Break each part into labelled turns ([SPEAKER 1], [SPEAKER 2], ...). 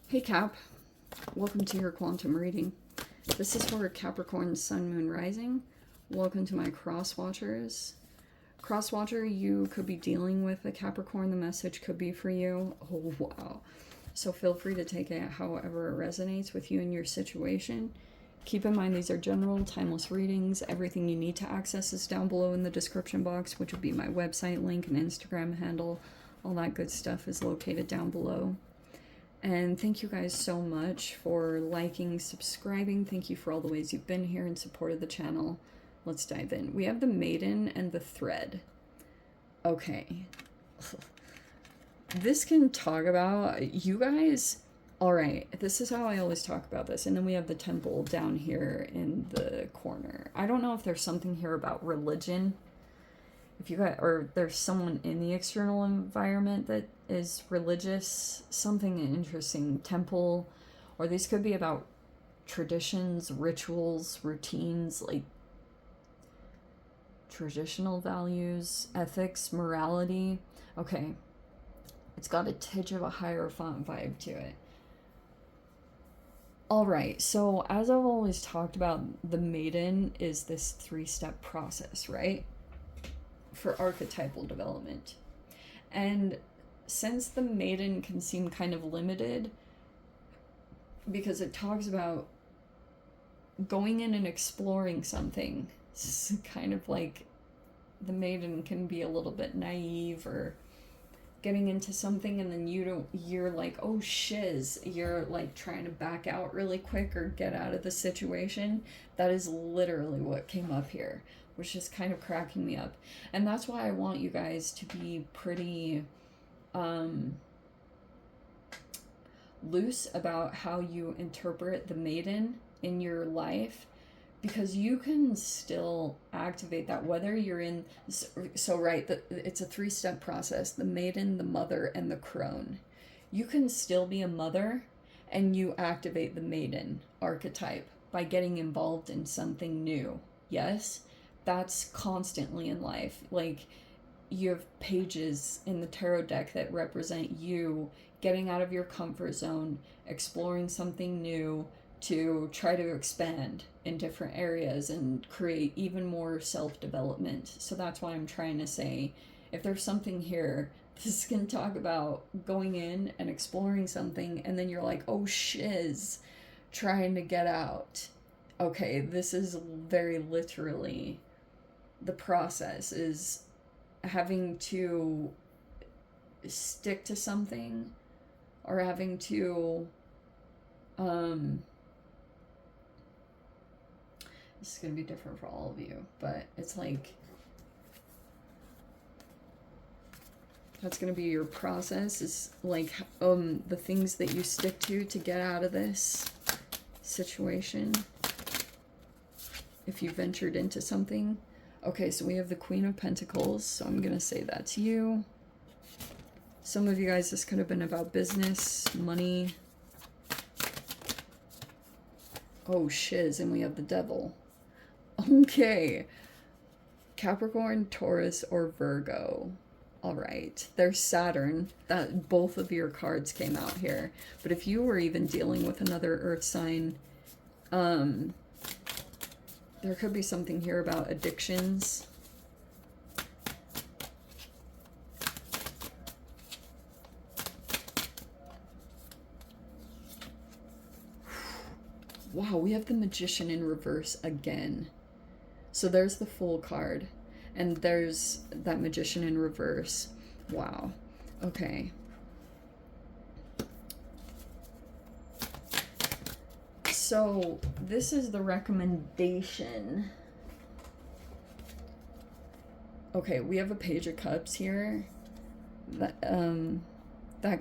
[SPEAKER 1] Hey Cap, welcome to your quantum reading. This is for Capricorn Sun, Moon, Rising. Welcome to my cross-watchers. Cross-watcher, you could be dealing with a Capricorn. The message could be for you. Oh, wow. So feel free to take it however it resonates with you and your situation. Keep in mind these are general, timeless readings. Everything you need to access is down below in the description box, which would be my website link and Instagram handle. All that good stuff is located down below. And thank you guys so much for liking, subscribing. Thank you for all the ways you've been here and supported the channel. Let's dive in. We have the Maiden and the Thread. Okay. This can talk about you guys. All right. This is how I always talk about this. And then we have the Temple down here in the corner. I don't know if there's something here about religion. If you got, or there's someone in the external environment that is religious, something interesting, temple, or these could be about traditions, rituals, routines, like traditional values, ethics, morality. Okay, it's got a tinge of a Hierophant vibe to it. All right, so as I've always talked about, the Maiden is this 3-step process, right? For archetypal development. And since the Maiden can seem kind of limited because it talks about going in and exploring something, it's kind of like the Maiden can be a little bit naive or getting into something and then you're like, oh shiz, you're like trying to back out really quick or get out of the situation. That is literally what came up here, which is kind of cracking me up. And that's why I want you guys to be pretty loose about how you interpret the Maiden in your life, because you can still activate that whether you're in, so right, it's a 3-step process: the Maiden, the Mother, and the Crone. You can still be a mother and you activate the Maiden archetype by getting involved in something new. Yes, that's constantly in life. Like, you have pages in the tarot deck that represent you getting out of your comfort zone, exploring something new to try to expand in different areas and create even more self-development. So that's why I'm trying to say, if there's something here, this can talk about going in and exploring something and then you're like, oh shiz, trying to get out. Okay, this is very literally the process, is having to stick to something or having to this is going to be different for all of you, but it's like that's going to be your process, is like the things that you stick to get out of this situation if you ventured into something. Okay, so we have the Queen of Pentacles, so I'm going to say that to you. Some of you guys, this could have been about business, money. Oh, shiz, and we have the Devil. Okay. Capricorn, Taurus, or Virgo. All right. There's Saturn. That both of your cards came out here. But if you were even dealing with another earth sign, there could be something here about addictions. Wow, we have the Magician in reverse again. So there's the Fool card, and there's that Magician in reverse. Wow. Okay. So this is the recommendation. Okay, we have a Page of Cups here. That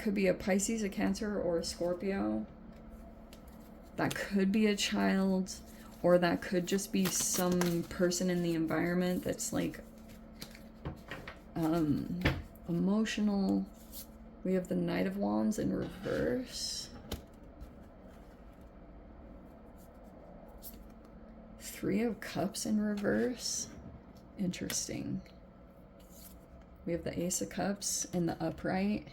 [SPEAKER 1] could be a Pisces, a Cancer, or a Scorpio. That could be a child, or that could just be some person in the environment that's like emotional. We have the Knight of Wands in reverse. 3 of Cups in reverse. Interesting. We have the Ace of Cups in the upright.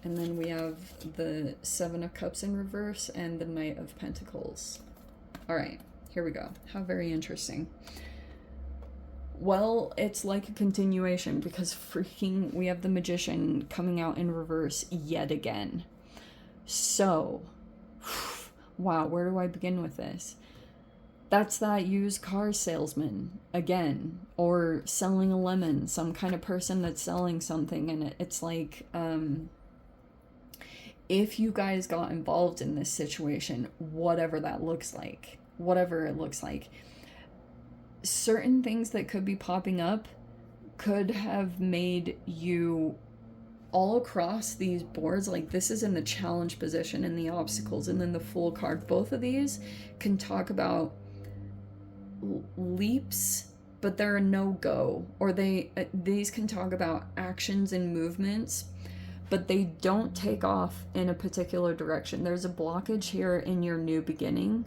[SPEAKER 1] And then we have the Seven of Cups in reverse and the Knight of Pentacles. All right, here we go. How very interesting. Well, it's like a continuation because freaking we have the Magician coming out in reverse yet again. So, wow, where do I begin with this? That's that used car salesman again, or selling a lemon, some kind of person that's selling something, and it's like, if you guys got involved in this situation, whatever that looks like, whatever it looks like, certain things that could be popping up could have made you all across these boards, like this is in the challenge position and the obstacles, and then the Fool card. Both of these can talk about leaps, but they're a no-go, or these can talk about actions and movements, but they don't take off in a particular direction. There's a blockage here in your new beginning,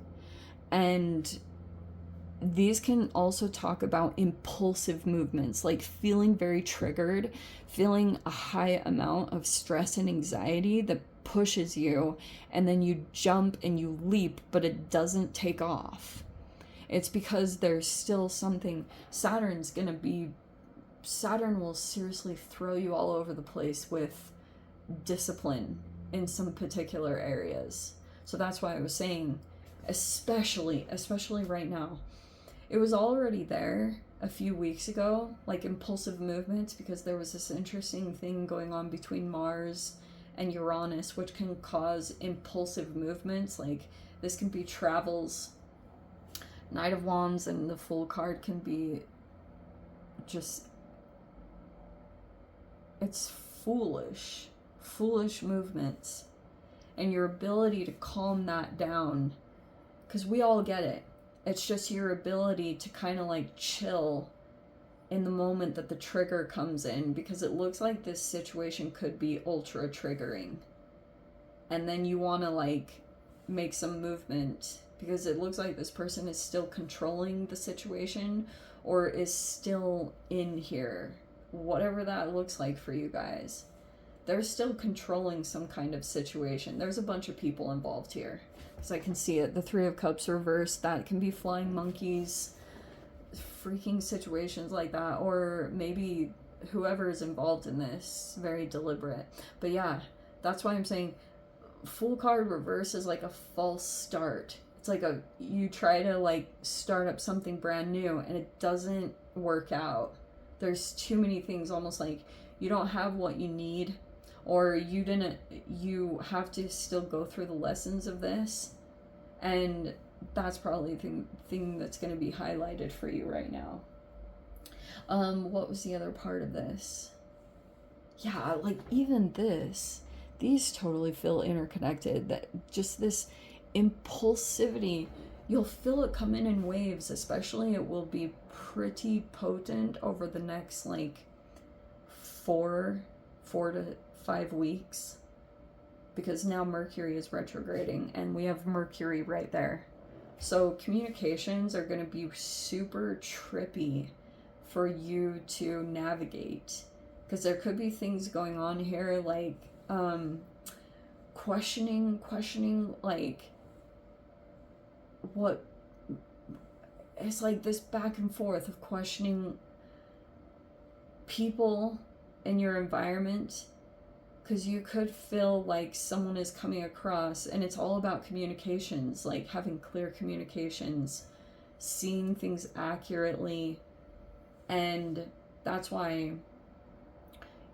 [SPEAKER 1] and these can also talk about impulsive movements, like feeling very triggered, feeling a high amount of stress and anxiety that pushes you, and then you jump and you leap, but it doesn't take off. It's because there's still something. Saturn will seriously throw you all over the place with discipline in some particular areas. So that's why I was saying, especially right now. It was already there a few weeks ago, like impulsive movements, because there was this interesting thing going on between Mars and Uranus, which can cause impulsive movements. Like this can be travels. Knight of Wands and the Fool card can be just, it's foolish movements. And your ability to calm that down, because we all get it. It's just your ability to kind of like chill in the moment that the trigger comes in, because it looks like this situation could be ultra triggering. And then you want to like make some movement, because it looks like this person is still controlling the situation or is still in here. Whatever that looks like for you guys. They're still controlling some kind of situation. There's a bunch of people involved here, because I can see it. The Three of Cups reversed, that can be flying monkeys, freaking situations like that, or maybe whoever is involved in this, very deliberate. But yeah, that's why I'm saying Fool card reverse is like a false start. It's like you try to like start up something brand new and it doesn't work out. There's too many things, almost like you don't have what you need, or you have to still go through the lessons of this, and that's probably the thing that's going to be highlighted for you right now. What was the other part of this? Yeah, like even these totally feel interconnected. That just this impulsivity, you'll feel it come in waves. Especially it will be pretty potent over the next like 4 to 5 weeks, because now Mercury is retrograding and we have Mercury right there. So communications are going to be super trippy for you to navigate, because there could be things going on here like questioning like what, it's like this back and forth of questioning people in your environment, because you could feel like someone is coming across, and it's all about communications, like having clear communications, seeing things accurately. And that's why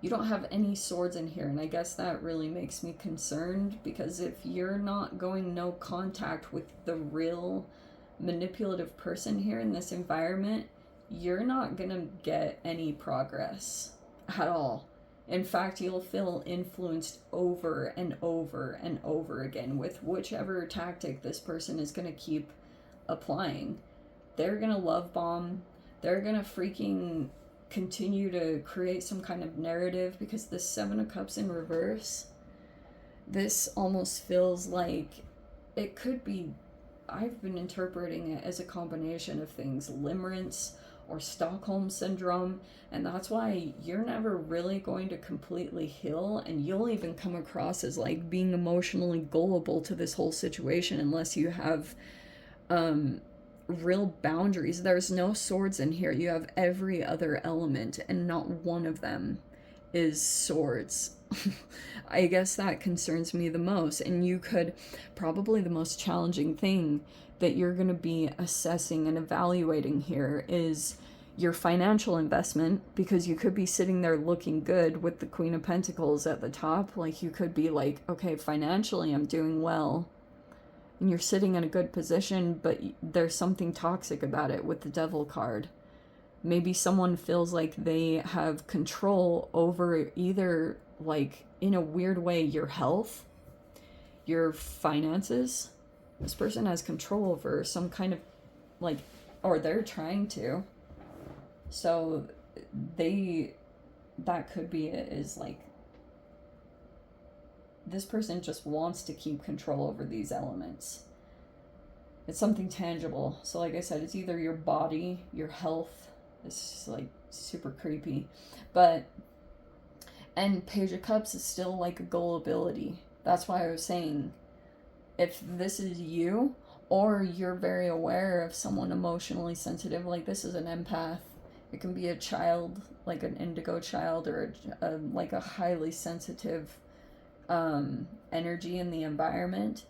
[SPEAKER 1] you don't have any swords in here, and I guess that really makes me concerned, because if you're not going no contact with the real manipulative person here in this environment, you're not gonna get any progress at all. In fact, you'll feel influenced over and over and over again with whichever tactic this person is going to keep applying. They're going to love bomb. They're going to freaking continue to create some kind of narrative, because the Seven of Cups in reverse, this almost feels like it could be, I've been interpreting it as a combination of things, limerence, or Stockholm syndrome, and that's why you're never really going to completely heal, and you'll even come across as like being emotionally gullible to this whole situation unless you have real boundaries. There's no swords in here. You have every other element, and not one of them is swords. I guess that concerns me the most. And you could, probably the most challenging thing that you're going to be assessing and evaluating here is your financial investment, because you could be sitting there looking good with the Queen of Pentacles at the top. Like, you could be like, okay, financially I'm doing well, and you're sitting in a good position, but there's something toxic about it with the Devil card. Maybe someone feels like they have control over either, like, in a weird way, your health, your finances. This person has control over some kind of, like, or they're trying to. So that could be it, is like, this person just wants to keep control over these elements. It's something tangible. So like I said, it's either your body, your health. It's like super creepy. And Page of Cups is still like a gullibility. That's why I was saying, if this is you, or you're very aware of someone emotionally sensitive, like this is an empath. It can be a child, like an indigo child, or like a highly sensitive energy in the environment.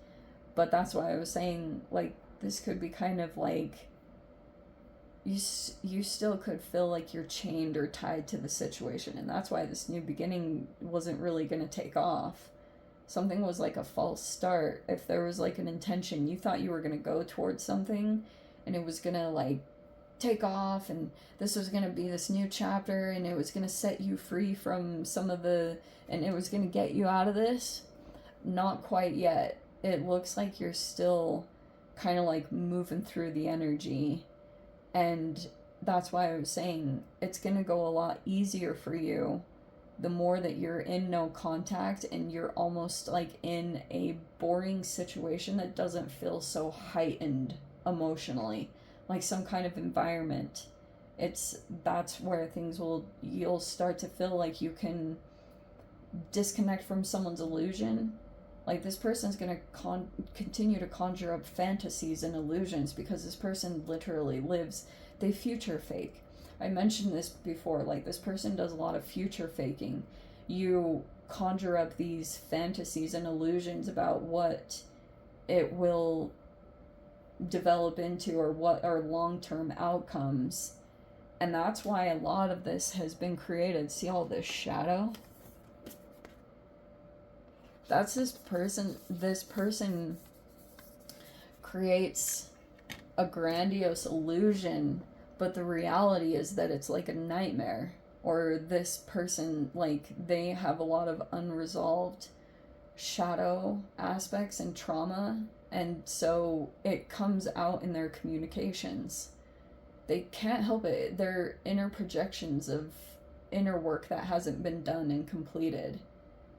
[SPEAKER 1] But that's why I was saying, like, this could be kind of like, you still could feel like you're chained or tied to the situation, and that's why this new beginning wasn't really going to take off. Something was like a false start. If there was like an intention, you thought you were going to go towards something, and it was going to like take off, and this was going to be this new chapter, and it was going to set you free from some of the, and it was going to get you out of this. Not quite yet. It looks like you're still kind of like moving through the energy. And that's why I was saying it's going to go a lot easier for you the more that you're in no contact, and you're almost like in a boring situation that doesn't feel so heightened emotionally, like some kind of environment. That's where you'll start to feel like you can disconnect from someone's illusion. Like, this person's going to continue to conjure up fantasies and illusions, because this person literally they future fake. I mentioned this before, like, this person does a lot of future faking. You conjure up these fantasies and illusions about what it will develop into, or what are long-term outcomes. And that's why a lot of this has been created. See all this shadow? That's this person. This person creates a grandiose illusion, but the reality is that it's like a nightmare. Or this person, like, they have a lot of unresolved shadow aspects and trauma, and so it comes out in their communications. They can't help it. They're inner projections of inner work that hasn't been done and completed.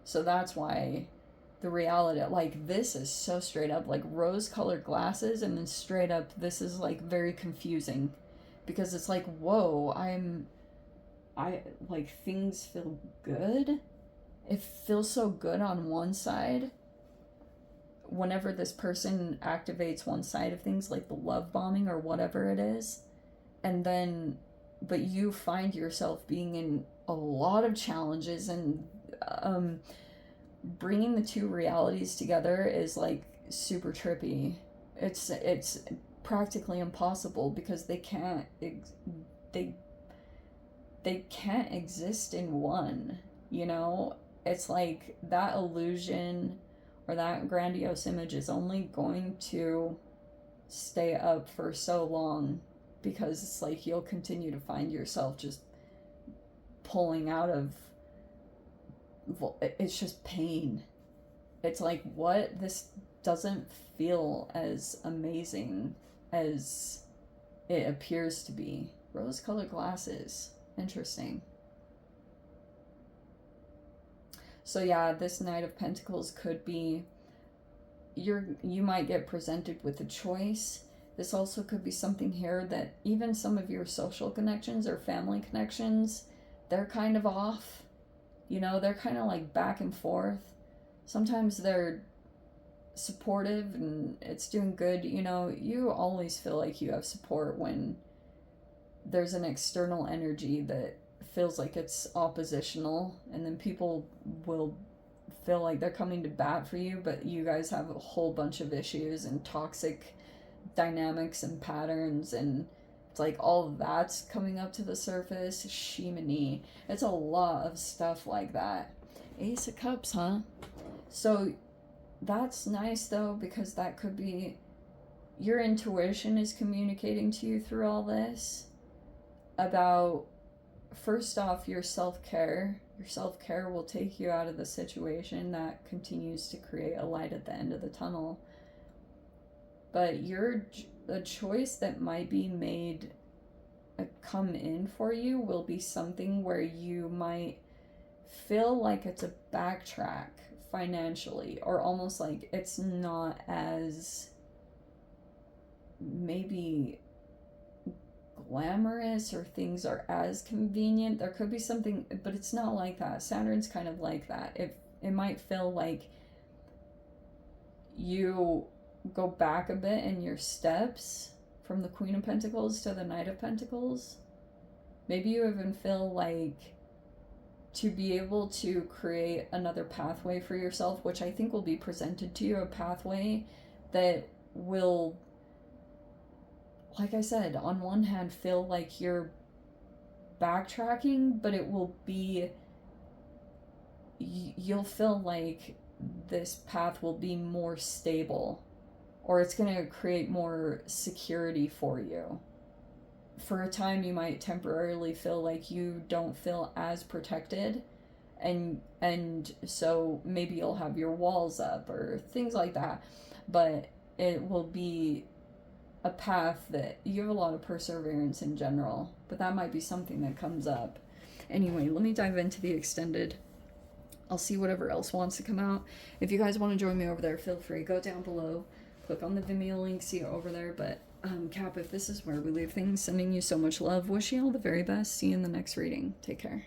[SPEAKER 1] So that's why the reality, like, this is so straight up, like, rose-colored glasses, and then straight up, this is, like, very confusing, because it's like, whoa, like, things feel good. It feels so good on one side. Whenever this person activates one side of things, like the love bombing or whatever it is, and then, but you find yourself being in a lot of challenges, and bringing the two realities together is like super trippy. It's practically impossible, because they can't exist in one, you know? It's like that illusion or that grandiose image is only going to stay up for so long, because it's like you'll continue to find yourself just pulling out of, it's just pain. It's like, what? This doesn't feel as amazing as it appears to be. Rose-colored glasses. Interesting. So yeah, this Knight of Pentacles could be, you might get presented with a choice. this also could be something here that even some of your social connections or family connections, they're kind of off. You know, they're kind of like back and forth. Sometimes they're supportive and it's doing good. You know, you always feel like you have support when there's an external energy that feels like it's oppositional, and then people will feel like they're coming to bat for you, but you guys have a whole bunch of issues and toxic dynamics and patterns, and it's like all of that's coming up to the surface. Shimony. It's a lot of stuff like that. Ace of Cups, huh? So that's nice though, because that could be your intuition is communicating to you through all this about, first off, your self-care. Your self-care will take you out of the situation that continues to create a light at the end of the tunnel. But a choice that might be made come in for you will be something where you might feel like it's a backtrack financially, or almost like it's not as maybe glamorous, or things are as convenient. There could be something, but it's not like that. Saturn's kind of like that. It might feel like you go back a bit in your steps from the Queen of Pentacles to the Knight of Pentacles. Maybe you even feel like to be able to create another pathway for yourself, which I think will be presented to you, a pathway that will, like I said, on one hand feel like you're backtracking, but it will be, you'll feel like this path will be more stable, or it's going to create more security for you. For a time, you might temporarily feel like you don't feel as protected, and so maybe you'll have your walls up or things like that, but it will be a path that you have a lot of perseverance in general, but that might be something that comes up. Anyway, let me dive into the extended. I'll see whatever else wants to come out. If you guys want to join me over there, feel free. Go down below, click on the Vimeo link, see it over there. But Cap, if this is where we leave things, sending you so much love, wishing you all the very best. See you in the next reading. Take care.